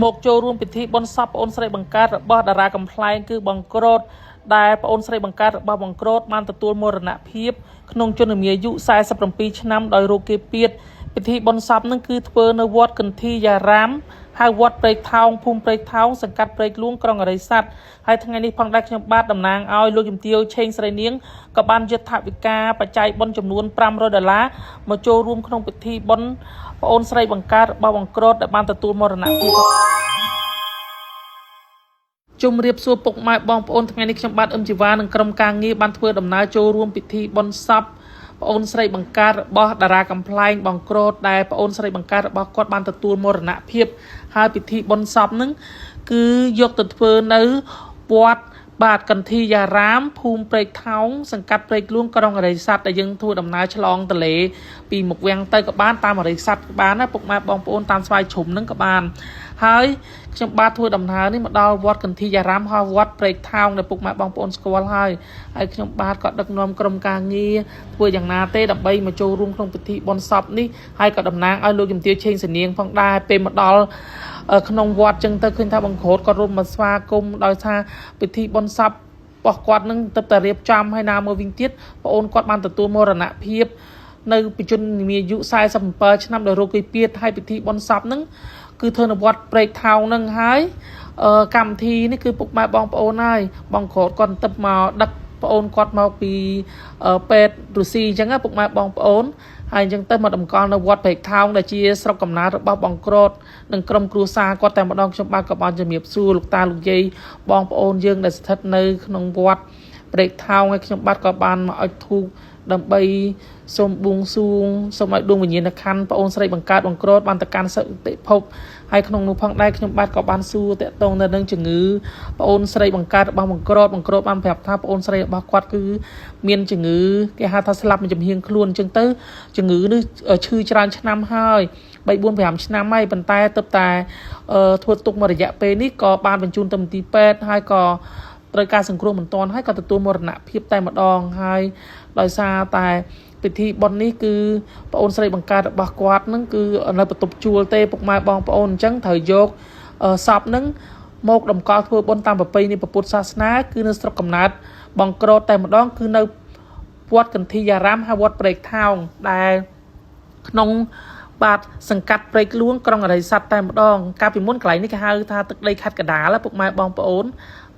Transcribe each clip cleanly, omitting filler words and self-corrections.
មកចូលរួមពិធីបុណ្យសពប្អូនស្រីបង្កើតរបស់តារាកំ pl ែងគឺបង្ក្រូតដែលប្អូនស្រីបង្កើតរបស់បង្ក្រូតបានទទួលមរណភាពក្នុងជនមាអាយុ47ឆ្នាំដោយរោគគេពៀតពិធីបុណ្យសពនឹងគឺធ្វើនៅវត្តកន្ធីយ៉ារាមហៅវត្តព្រែកថោងភូមិព្រែកថោងសង្កាត់ព្រែកលួងក្រុងអរិយស័ព្ទហើយថ្ងៃនេះផងដែរខ្ញុំបាទតំណាងឲ្យលោកជំទាវឆេងស្រីនាងក៏បានយកថវិកាបច្ច័យបុណ្យចំនួន$500មកចូលរួមក្នុងពិធីបុណ្យប្អូនស្រីបង្កើតរបស់បង្ក្រូតដែលបានទទួលមរណភាពជំរាបសួរពុកម៉ែបងប្អូនថ្ងៃនេះខ្ញុំបាទអឹមជីវ៉ានិងក្រុមការងារបានធ្វើដំណើរចូលរួមពិធីបុណ្យសពប្អូនស្រីបង្កើតរបស់តារាកំ pl ែងបង្ក្រូតដែលប្អូនស្រីបង្កើតរបស់គាត់បានទទួលមរណភាពហើយពិធីបុណ្យសពហ្នឹងគឺយកទៅធ្វើនៅវត្តបាទកន្ធីយ៉ារាមភូមិព្រែកថោងសង្កាត់ព្រែកលួងក្រុងអរិយស័ព្ទដែលយើងធ្វើដំណើរឆ្លងទន្លេពីមុខវាំងទៅក៏បានតាមអរិយស័ព្ទក៏បានណាពុកម៉ែបងប្អូនតាមស្វាយជ្រុំហ្នឹងក៏បានហើយខ្ញុំបាទធ្វើដំណើរនេះមកដល់វត្តកន្ធីយ៉ារាមហើយវត្តព្រែកថោងដែលពុកម៉ែបងប្អូនស្គាល់ហើយខ្ញុំបាទក៏ដឹកនាំក្រុមការងារធ្វើយ៉ាងណាទេដើម្បីមកចូលរួមក្នុងពិធីបុណ្យសពនេះហើយក៏តំណាងឲ្យលោកជំទាវឆេងសនាងផងដែរពេលមកដល់ក្នុងវត្តចឹងទៅឃើញថាបង្ក្រូតក៏រួមមកស្វាគមន៍ដោយថាពិធីបុណ្យសពរបស់គាត់នឹងទៅតែរៀបចំហើយណាមួយវិញទៀតប្អូនគាត់បានទទួលមរណភាពនៅបច្ចុប្បន្នមានអាយុ47ឆ្នាំដោយរោគគេពៀតហើយពិធីបុណ្យសពហ្នឹងគឺធ្វើនៅវត្តព្រែកថោងហ្នឹងហើយកម្មវិធីនេះគឺពុកម៉ែបងប្អូនហើយបងក្រូតគាត់ទៅមកដឹកប្អូនគាត់មកពីពេទ្យរុស្ស៊ីអញ្ចឹងពុកម៉ែបងប្អូនហើយអញ្ចឹងទៅមកតម្កល់នៅវត្តព្រែកថោងដែលជាស្រុកកំណើតរបស់បងក្រូតនិងក្រុមគ្រួសារគាត់តែម្ដងខ្ញុំបាទក៏បានជំរាបសួរលោកតាលោកយាយបងប្អូនយើងដែលស្ថិតនៅក្នុងវត្តព្រែកថោងហើយខ្ញុំបាទក៏បានមកអុជធូបដើម្បីសូមបួងសួងសូមឲ្យដួងវិញ្ញាណក្ខន្ធប្អូនស្រីបង្កើតបង្ក្រូតបានទៅកាន់សុគតិភពហើយក្នុងនោះផងដែរខ្ញុំបាទក៏បានសួរតាក់ទងទៅនឹងជំងឺប្អូនស្រីបង្កើតរបស់បង្ក្រូតបានប្រាប់ថាប្អូនស្រីរបស់គាត់គឺមានជំងឺគេហៅថាស្លាប់មួយចំហៀងខ្លួនអញ្ចឹងទៅជំងឺនេះឈឺច្រើនឆ្នាំហើយ3-4-5 ឆ្នាំហើយប៉ុន្តែទើបតែធ្វើទុកមួយរយៈពេលនេះក៏បានបញ្ជូនទៅមន្ទីរពេទ្យហើយក៏ត្រូវការសង្គ្រោះមិនទាន់ហើយក៏ទទួលមរណភាពតែម្ដងហើយដោយសារតែពិធីបុណ្យនេះគឺប្អូនស្រីបង្កើតរបស់គាត់នឹងគឺនៅបន្ទប់ជួលទេពុកម៉ែបងប្អូនអញ្ចឹងត្រូវយកសពនឹងមកតម្កល់ធ្វើបុណ្យតាមប្រពៃណីពុទ្ធសាសនាគឺនៅស្រុកកំណើតបង្ក្រូតតែម្ដងគឺនៅវត្តកន្ធីយ៉ារាមហើយវត្តព្រែកថោងដែលក្នុងបាទសង្កាត់ព្រែកលួងក្រុងអរិយស័ព្ទតែម្ដងកាលពីមុនកន្លែងនេះគេហៅថាទឹកដីខេត្តកណ្ដាលពុកម៉ែបងប្អូន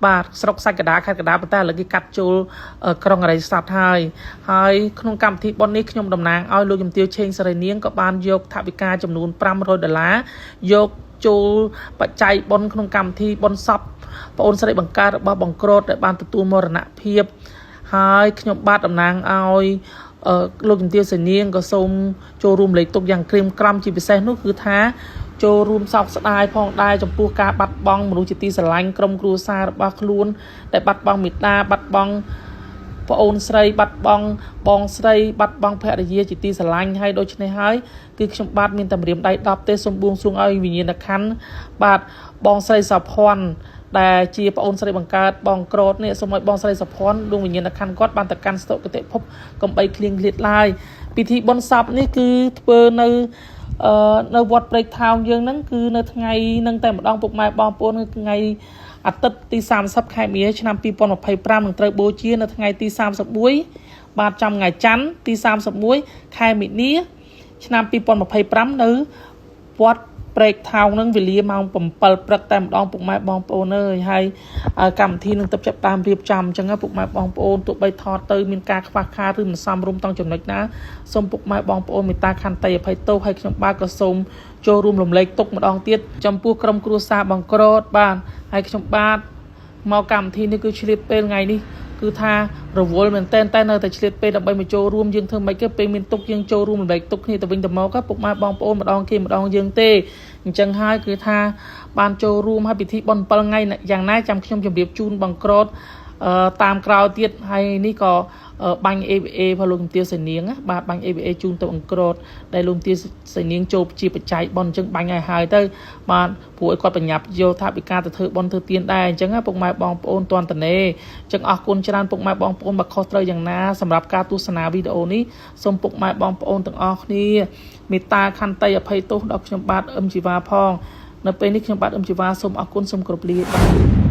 បាទស្រុកសាច់កណ្ដាលខេត្តកណ្ដាលប៉ុន្តែឥឡូវគេកាត់ចូលក្រុងអរិយស័ព្ទហើយក្នុងកម្មវិធីបុណ្យនេះខ្ញុំតំណាងឲ្យលោកជំទាវឆេងសរីនាងក៏បានយកថវិកាចំនួន$500យកចូលបច្ច័យបុណ្យក្នុងកម្មវិធីបុណ្យសពប្អូនស្រីបង្កើតរបស់បង្ក្រូតដែលបានទទួលមរណភាពហើយខ្ញុំបាទតំណាងឲ្យលោកជំទាវសរីនាងក៏សូមចូលរួមលេខទុកយ៉ាងក្រៀមក្រំជាពិសេសនោះគឺថាចូលរួមសោកស្ដាយផងដែរចំពោះការបាត់បង់មនុស្សជាទីស្រឡាញ់ក្រុមគ្រួសាររបស់ខ្លួនដែលបាត់បង់មេដាបាត់បង់ប្អូនស្រីបាត់បង់បងស្រីបាត់បង់ភរិយាជាទីស្រឡាញ់ហើយដូច្នេះហើយគឺខ្ញុំបាទមានតម្រាមដៃ10ទេសូមបួងសួងឲ្យវិញ្ញាណក្ខន្ធបាទបងស្រីសភ័ណ្ឌដែលជាប្អូនស្រីបង្កើតបងក្រូតនេះសូមឲ្យបងស្រីសភ័ណ្ឌដួងវិញ្ញាណក្ខន្ធគាត់បានទៅកាន់សុគតិភពកុំបីឃ្លៀងឃ្លាតឡើយពិធីបុណ្យសពនេះគឺធ្វើនៅវត្តព្រែកថោងយើងហ្នឹងគឺនៅថ្ងៃហ្នឹងតែម្ដងពុកម៉ែបងប្អូនគឺថ្ងៃអាទិត្យទី30ខែមីនាឆ្នាំ2025នឹងត្រូវបូជានៅថ្ងៃទី31បាទចំថ្ងៃច័ន្ទទី31ខែមីនាឆ្នាំ2025នៅវត្តព្រែកថោងនឹងវេលាម៉ោង7ព្រឹកតែម្ដងពុកម៉ែបងប្អូនអើយហើយកម្មវិធីនឹងទៅចាប់តាមរៀបចំអញ្ចឹងពុកម៉ែបងប្អូនទោះបីថតទៅមានការខ្វះខាតឬមិនសមរម្យតង់ចំណុចណាសូមពុកម៉ែបងប្អូនមេត្តាខន្តីអភ័យទោសហើយខ្ញុំបាទក៏សូមចូលរួមរំលែកទុក្ខម្ដងទៀតចំពោះក្រុមគ្រួសារបង្ក្រូតបាទហើយខ្ញុំបាទមកកម្មវិធីនេះគឺឆ្លៀតពេលថ្ងៃនេះគឺថារវល់មែនតែនៅតែឆ្លៀតពេលដើម្បីមកចូលរួមយើងធ្វើមិនគេពេលមានទុកយើងចូលរួមរំលែកទុកគ្នាទៅវិញទៅមកពុកម៉ែបងប្អូនម្ដងគេម្ដងយើងទេអញ្ចឹងហើយគឺថាបានចូលរួមហើយពិធីបុណ្យ7ថ្ងៃយ៉ាងណាចាំខ្ញុំជម្រាបជូនបង្ក្រូតតាមក្រោយទៀតហើយនេះក៏បាញ់ AVA ផងលោកជំទាវសៃនាងបាទបាញ់ AVA ជូនទៅបង្ក្រូតដែលលោកជំទាវសៃនាងចូលជាបច្ច័យបុណ្យអញ្ចឹងបាញ់ឲ្យហើយទៅបាទព្រោះឲ្យគាត់បញ្ញាប់យកថាវិការទៅធ្វើបុណ្យធ្វើទានដែរអញ្ចឹងពុកម៉ែបងប្អូនតន់តនេអញ្ចឹងអរគុណច្រើនពុកម៉ែបងប្អូនមកខុសត្រូវយ៉ាងណាសម្រាប់ការទស្សនាវីដេអូនេះសូមពុកម៉ែបងប្អូនទាំងអស់គ្នាមេត្តាខន្តីអភ័យទោសដល់ខ្ញុំបាទអឹមជីវ៉ាផង នៅពេលនេះខ្ញុំបាទអឹមជីវ៉ាសូមអរគុណសូមគោរពលាបាទ